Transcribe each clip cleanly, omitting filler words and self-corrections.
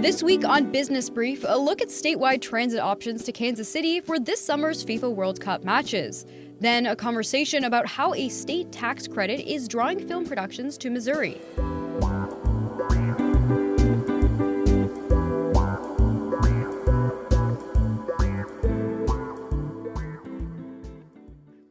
This week on Business Brief, a look at statewide transit options to Kansas City for this summer's FIFA World Cup matches. Then a conversation about how a state tax credit is drawing film productions to Missouri.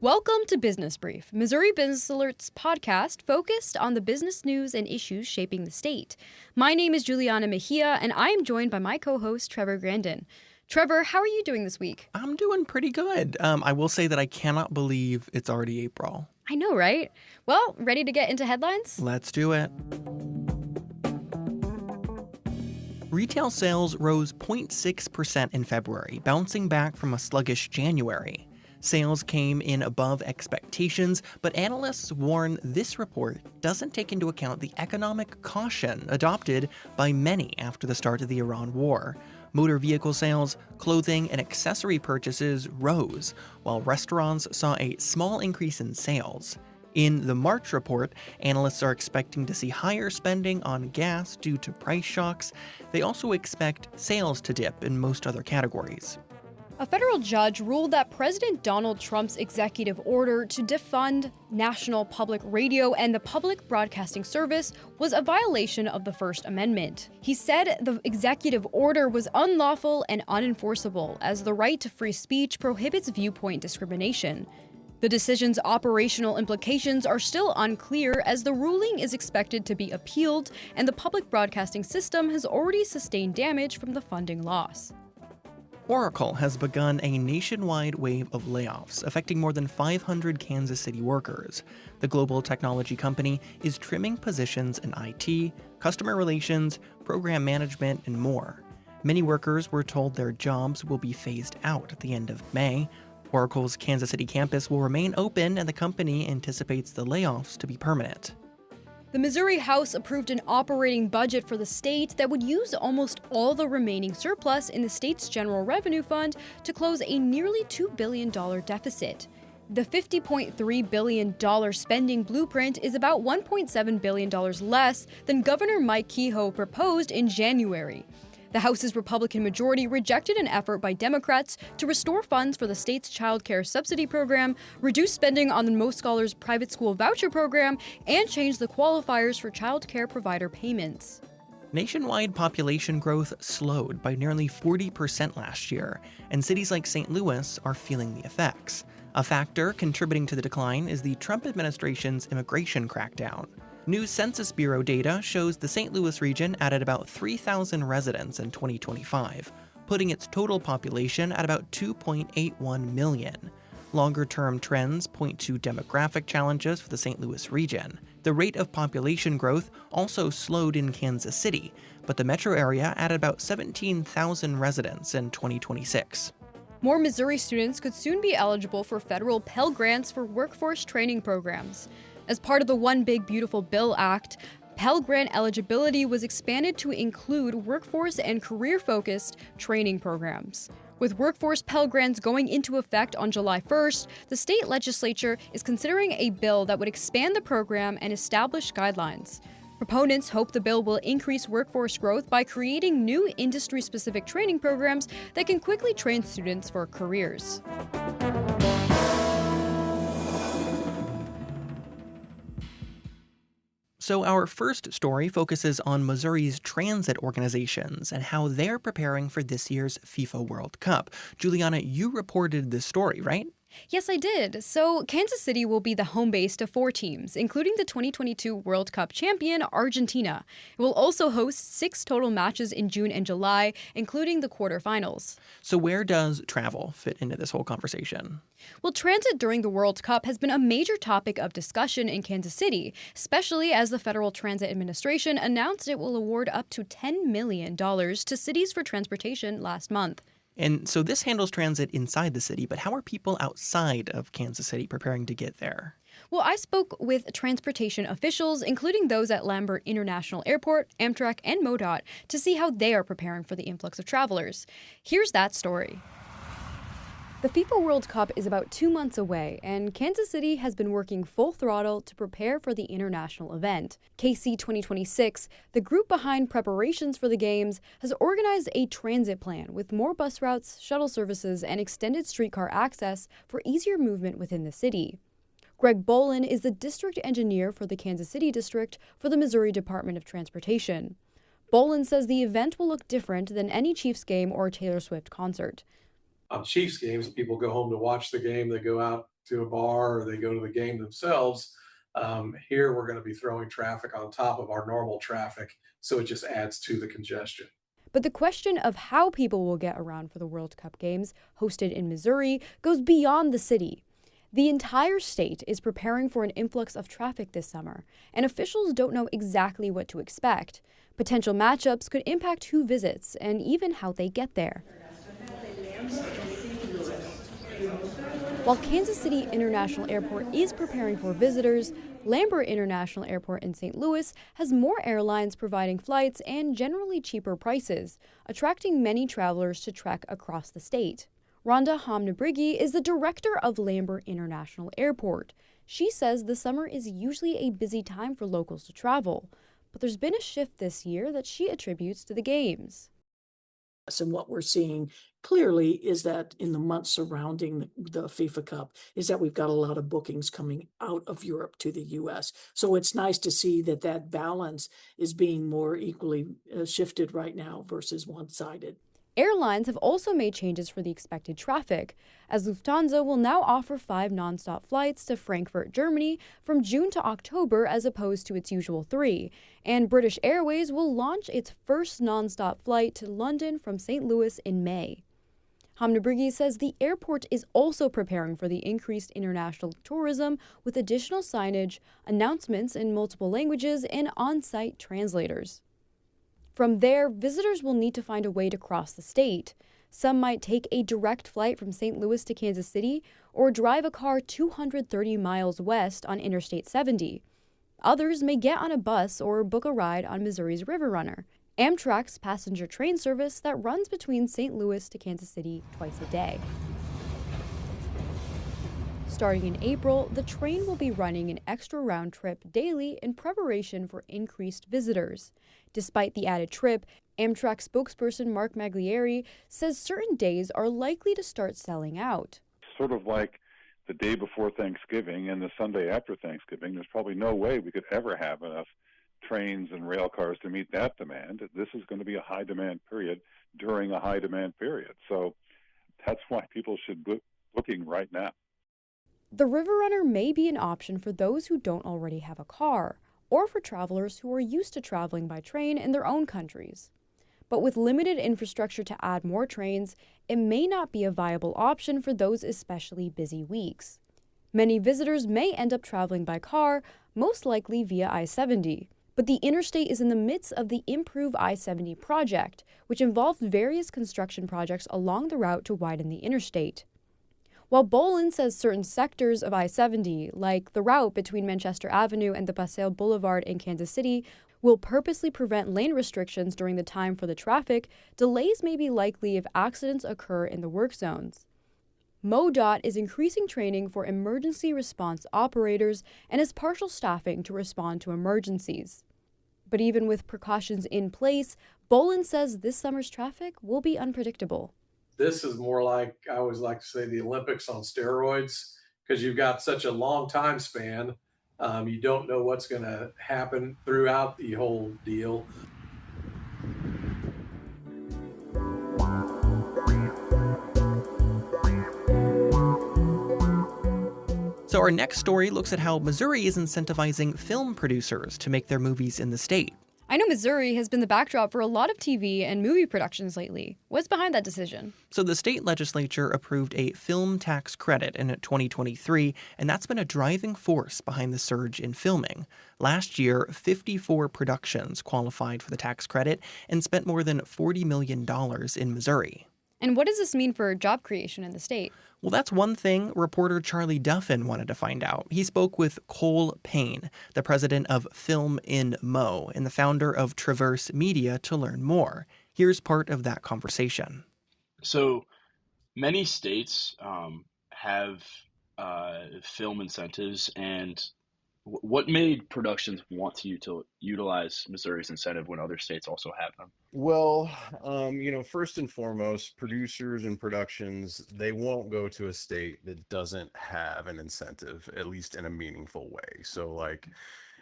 Welcome to Business Brief, Missouri Business Alert's podcast focused on the business news and issues shaping the state. My name is Juliana Mejia, and I am joined by my co-host, Trevor Grandin. Trevor, how are you doing this week? I'm doing pretty good. I will say that I cannot believe it's already April. I know, right? Well, ready to get into headlines? Let's do it. Retail sales rose 0.6% in February, bouncing back from a sluggish January. Sales came in above expectations, but analysts warn this report doesn't take into account the economic caution adopted by many after the start of the Iran war. Motor vehicle sales, clothing, and accessory purchases rose, while restaurants saw a small increase in sales. In the March report, analysts are expecting to see higher spending on gas due to price shocks. They also expect sales to dip in most other categories. A federal judge ruled that President Donald Trump's executive order to defund National Public Radio and the Public Broadcasting Service was a violation of the First Amendment. He said the executive order was unlawful and unenforceable, as the right to free speech prohibits viewpoint discrimination. The decision's operational implications are still unclear, as the ruling is expected to be appealed, and the public broadcasting system has already sustained damage from the funding loss. Oracle has begun a nationwide wave of layoffs affecting more than 500 Kansas City workers. The global technology company is trimming positions in IT, customer relations, program management, and more. Many workers were told their jobs will be phased out at the end of May. Oracle's Kansas City campus will remain open, and the company anticipates the layoffs to be permanent. The Missouri House approved an operating budget for the state that would use almost all the remaining surplus in the state's general revenue fund to close a nearly $2 billion deficit. The $50.3 billion spending blueprint is about $1.7 billion less than Governor Mike Kehoe proposed in January. The House's Republican majority rejected an effort by Democrats to restore funds for the state's child care subsidy program, reduce spending on the Most Scholars private school voucher program, and change the qualifiers for child care provider payments. Nationwide population growth slowed by nearly 40% last year, and cities like St. Louis are feeling the effects. A factor contributing to the decline is the Trump administration's immigration crackdown. New Census Bureau data shows the St. Louis region added about 3,000 residents in 2025, putting its total population at about 2.81 million. Longer-term trends point to demographic challenges for the St. Louis region. The rate of population growth also slowed in Kansas City, but the metro area added about 17,000 residents in 2026. More Missouri students could soon be eligible for federal Pell Grants for workforce training programs. As part of the One Big Beautiful Bill Act, Pell Grant eligibility was expanded to include workforce and career-focused training programs. With workforce Pell Grants going into effect on July 1st, the state legislature is considering a bill that would expand the program and establish guidelines. Proponents hope the bill will increase workforce growth by creating new industry-specific training programs that can quickly train students for careers. So our first story focuses on Missouri's transit organizations and how they're preparing for this year's FIFA World Cup. Juliana, you reported this story, right? Yes, I did. So Kansas City will be the home base to 4 teams, including the 2022 World Cup champion, Argentina. It will also host 6 total matches in June and July, including the quarterfinals. So where does travel fit into this whole conversation? Well, transit during the World Cup has been a major topic of discussion in Kansas City, especially as the Federal Transit Administration announced it will award up to $10 million to cities for transportation last month. And so this handles transit inside the city, but how are people outside of Kansas City preparing to get there? Well, I spoke with transportation officials, including those at Lambert International Airport, Amtrak, and MoDOT, to see how they are preparing for the influx of travelers. Here's that story. The FIFA World Cup is about 2 months away, and Kansas City has been working full throttle to prepare for the international event. KC 2026, the group behind preparations for the Games, has organized a transit plan with more bus routes, shuttle services, and extended streetcar access for easier movement within the city. Greg Bolin is the district engineer for the Kansas City district for the Missouri Department of Transportation. Bolin says the event will look different than any Chiefs game or Taylor Swift concert. On Chiefs games, people go home to watch the game, they go out to a bar, or they go to the game themselves. Here, we're going to be throwing traffic on top of our normal traffic, so it just adds to the congestion. But the question of how people will get around for the World Cup games, hosted in Missouri, goes beyond the city. The entire state is preparing for an influx of traffic this summer, and officials don't know exactly what to expect. Potential matchups could impact who visits and even how they get there. While Kansas City International Airport is preparing for visitors, Lambert International Airport in St. Louis has more airlines providing flights and generally cheaper prices, attracting many travelers to trek across the state. Rhonda Hamnabrigi is the director of Lambert International Airport. She says the summer is usually a busy time for locals to travel, but there's been a shift this year that she attributes to the Games. And what we're seeing clearly is that in the months surrounding the FIFA Cup is that we've got a lot of bookings coming out of Europe to the US. So it's nice to see that that balance is being more equally shifted right now versus one-sided. Airlines have also made changes for the expected traffic, as Lufthansa will now offer 5 nonstop flights to Frankfurt, Germany from June to October as opposed to its usual 3, and British Airways will launch its first nonstop flight to London from St. Louis in May. Hamnabrigi says the airport is also preparing for the increased international tourism with additional signage, announcements in multiple languages, and on-site translators. From there, visitors will need to find a way to cross the state. Some might take a direct flight from St. Louis to Kansas City or drive a car 230 miles west on Interstate 70. Others may get on a bus or book a ride on Missouri's River Runner, Amtrak's passenger train service that runs between St. Louis to Kansas City twice a day. Starting in April, the train will be running an extra round trip daily in preparation for increased visitors. Despite the added trip, Amtrak spokesperson Mark Maglieri says certain days are likely to start selling out. Sort of like the day before Thanksgiving and the Sunday after Thanksgiving, there's probably no way we could ever have enough trains and rail cars to meet that demand. This is going to be a high demand period during a high demand period. So that's why people should book booking right now. The River Runner may be an option for those who don't already have a car, or for travelers who are used to traveling by train in their own countries. But with limited infrastructure to add more trains, it may not be a viable option for those especially busy weeks. Many visitors may end up traveling by car, most likely via I-70. But the interstate is in the midst of the Improve I-70 project, which involved various construction projects along the route to widen the interstate. While Bolin says certain sectors of I-70, like the route between Manchester Avenue and the Paseo Boulevard in Kansas City, will purposely prevent lane restrictions during the time for the traffic, delays may be likely if accidents occur in the work zones. MoDOT is increasing training for emergency response operators and has partial staffing to respond to emergencies. But even with precautions in place, Bolin says this summer's traffic will be unpredictable. This is more like, I always like to say, the Olympics on steroids, because you've got such a long time span. You don't know what's going to happen throughout the whole deal. So our next story looks at how Missouri is incentivizing film producers to make their movies in the state. I know Missouri has been the backdrop for a lot of TV and movie productions lately. What's behind that decision? So the state legislature approved a film tax credit in 2023, and that's been a driving force behind the surge in filming. Last year, 54 productions qualified for the tax credit and spent more than $40 million in Missouri. And what does this mean for job creation in the state? Well, that's one thing reporter Charlie Duffin wanted to find out. He spoke with Cole Payne, the president of Film in Mo and the founder of Traverse Media, to learn more. Here's part of that conversation. So Many states have film incentives, and what made productions want to utilize Missouri's incentive when other states also have them? Well, first and foremost, producers and productions, they won't go to a state that doesn't have an incentive, at least in a meaningful way. So, like,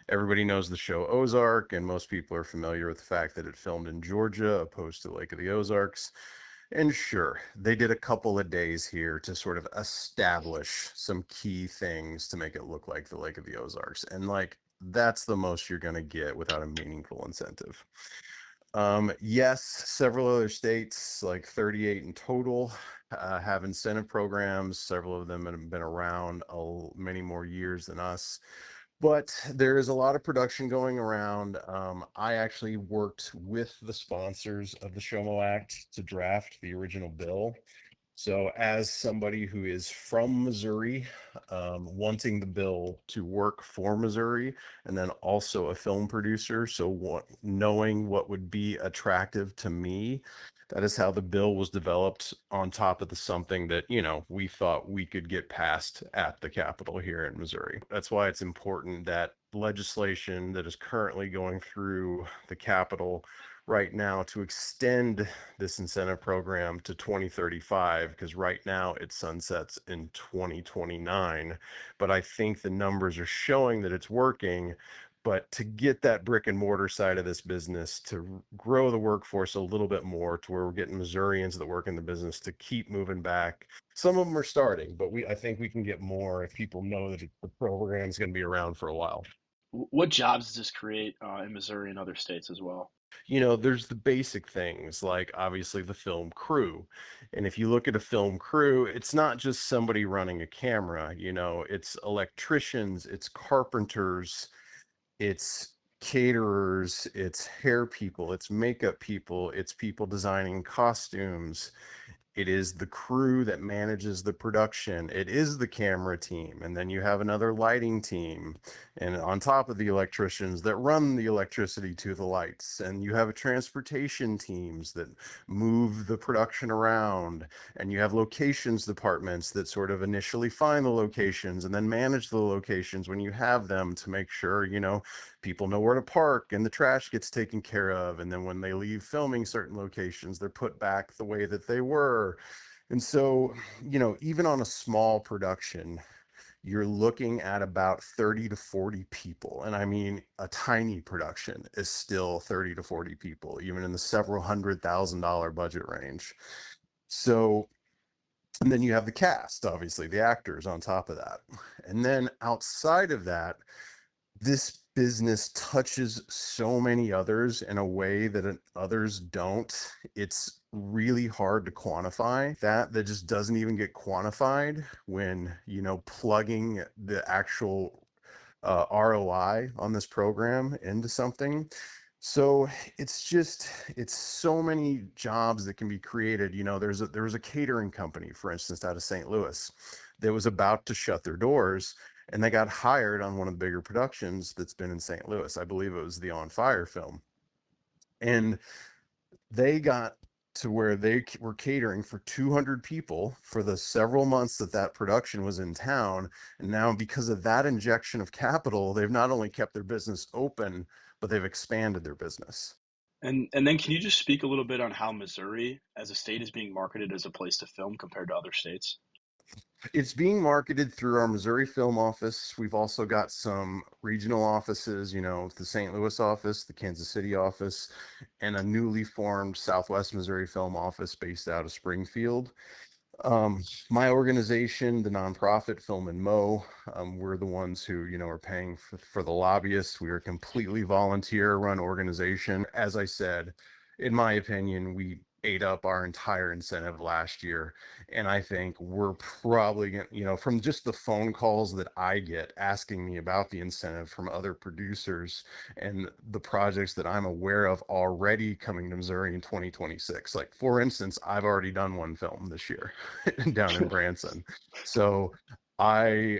everybody knows the show Ozark, and most people are familiar with the fact that it filmed in Georgia opposed to Lake of the Ozarks. And sure, they did a couple of days here to sort of establish some key things to make it look like the Lake of the Ozarks. And like, that's the most you're going to get without a meaningful incentive. Yes, several other states, like 38 in total, have incentive programs. Several of them have been around many more years than us. But there is a lot of production going around. I actually worked with the sponsors of the Shomo Act to draft the original bill. So, as somebody who is from Missouri, wanting the bill to work for Missouri, and then also a film producer, so knowing what would be attractive to me, that is how the bill was developed on top of something that, we thought we could get passed at the Capitol here in Missouri. That's why it's important that legislation that is currently going through the Capitol right now to extend this incentive program to 2035, because right now it sunsets in 2029. But I think the numbers are showing that it's working. But to get that brick and mortar side of this business to grow the workforce a little bit more to where we're getting Missourians that work in the business to keep moving back. Some of them are starting, but I think we can get more if people know that the program is going to be around for a while. What jobs does this create in Missouri and other states as well? There's the basic things like obviously the film crew. And if you look at a film crew, it's not just somebody running a camera, it's electricians, it's carpenters, it's caterers, it's hair people, it's makeup people, it's people designing costumes. It is the crew that manages the production. It is the camera team. And then you have another lighting team. And on top of the electricians that run the electricity to the lights. And you have a transportation teams that move the production around. And you have locations departments that sort of initially find the locations and then manage the locations when you have them to make sure, people know where to park and the trash gets taken care of. And then when they leave filming certain locations, they're put back the way that they were. And so, even on a small production, you're looking at about 30 to 40 people. And I mean, a tiny production is still 30 to 40 people, even in the several $100,000 budget range. So, and then you have the cast, obviously, the actors on top of that. And then outside of that, this business touches so many others in a way that others don't. It's really hard to quantify that just doesn't even get quantified when, plugging the actual ROI on this program into something. So it's so many jobs that can be created. There was a catering company, for instance, out of St. Louis that was about to shut their doors. And they got hired on one of the bigger productions that's been in St. Louis. I believe it was the On Fire film. And they got to where they were catering for 200 people for the several months that production was in town. And now, because of that injection of capital, they've not only kept their business open, but they've expanded their business. And then can you just speak a little bit on how Missouri as a state is being marketed as a place to film compared to other states? It's being marketed through our Missouri Film Office. We've also got some regional offices, the St. Louis office, the Kansas City office, and a newly formed Southwest Missouri Film Office based out of Springfield. My organization, the nonprofit Film and Mo, we're the ones who, are paying for the lobbyists. We are a completely volunteer-run organization. As I said, in my opinion, we ate up our entire incentive last year. And I think we're probably going from just the phone calls that I get asking me about the incentive from other producers and the projects that I'm aware of already coming to Missouri in 2026. Like, for instance, I've already done one film this year down in Branson. So I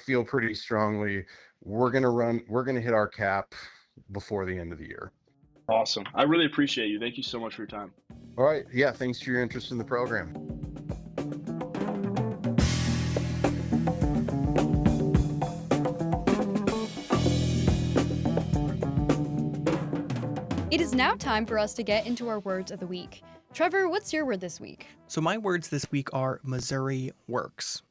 feel pretty strongly we're going to hit our cap before the end of the year. Awesome. I really appreciate you. Thank you so much for your time. All right. Yeah. Thanks for your interest in the program. It is now time for us to get into our words of the week. Trevor, what's your word this week? So my words this week are Missouri Works.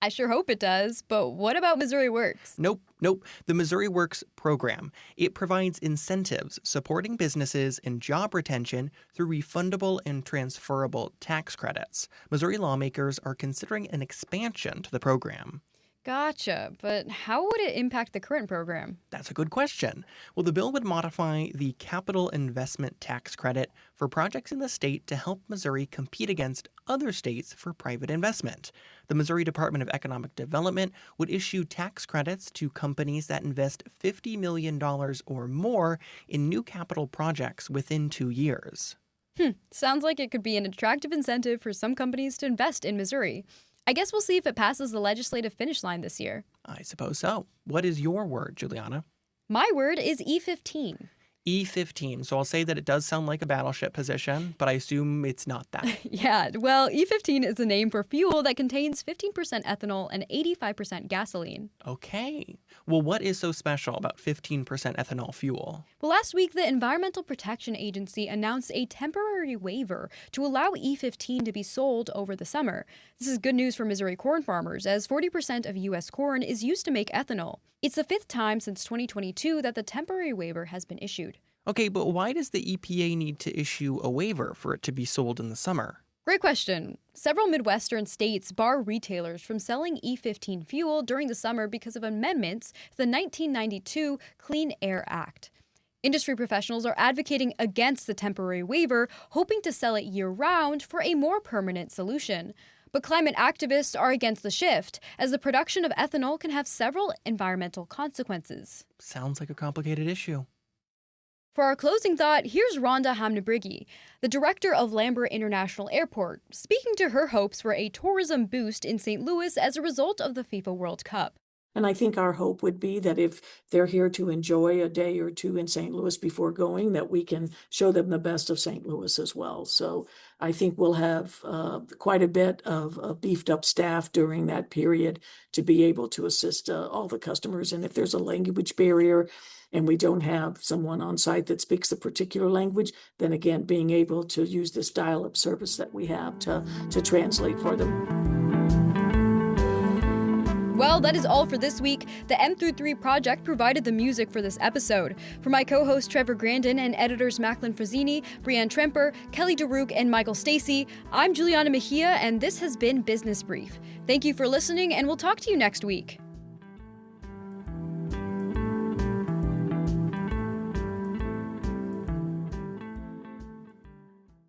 I sure hope it does, but what about Missouri Works? Nope. The Missouri Works program. It provides incentives supporting businesses and job retention through refundable and transferable tax credits. Missouri lawmakers are considering an expansion to the program. Gotcha, but how would it impact the current program? That's a good question. Well, the bill would modify the capital investment tax credit for projects in the state to help Missouri compete against other states for private investment. The Missouri Department of Economic Development would issue tax credits to companies that invest $50 million or more in new capital projects within 2 years. Sounds like it could be an attractive incentive for some companies to invest in Missouri. I guess we'll see if it passes the legislative finish line this year. I suppose so. What is your word, Juliana? My word is E15. E15. So I'll say that it does sound like a battleship position, but I assume it's not that. Yeah, well, E15 is a name for fuel that contains 15% ethanol and 85% gasoline. Okay. Well, what is so special about 15% ethanol fuel? Well, last week, the Environmental Protection Agency announced a temporary waiver to allow E15 to be sold over the summer. This is good news for Missouri corn farmers, as 40% of U.S. corn is used to make ethanol. It's the fifth time since 2022 that the temporary waiver has been issued. Okay, but why does the EPA need to issue a waiver for it to be sold in the summer? Great question. Several Midwestern states bar retailers from selling E15 fuel during the summer because of amendments to the 1992 Clean Air Act. Industry professionals are advocating against the temporary waiver, hoping to sell it year-round for a more permanent solution. But climate activists are against the shift, as the production of ethanol can have several environmental consequences. Sounds like a complicated issue. For our closing thought, here's Rhonda Hamnabrigi, the director of Lambert International Airport, speaking to her hopes for a tourism boost in St. Louis as a result of the FIFA World Cup. And I think our hope would be that if they're here to enjoy a day or two in St. Louis before going, that we can show them the best of St. Louis as well. So I think we'll have quite a bit of beefed up staff during that period to be able to assist all the customers. And if there's a language barrier and we don't have someone on site that speaks the particular language, then again, being able to use this dial-up service that we have to translate for them. Well, that is all for this week. The M through 3 project provided the music for this episode. For my co-host Trevor Grandin and editors Macklin Frazzini, Brianne Tremper, Kelly DeRuke, and Michael Stacy, I'm Juliana Mejia, and this has been Business Brief. Thank you for listening, and we'll talk to you next week.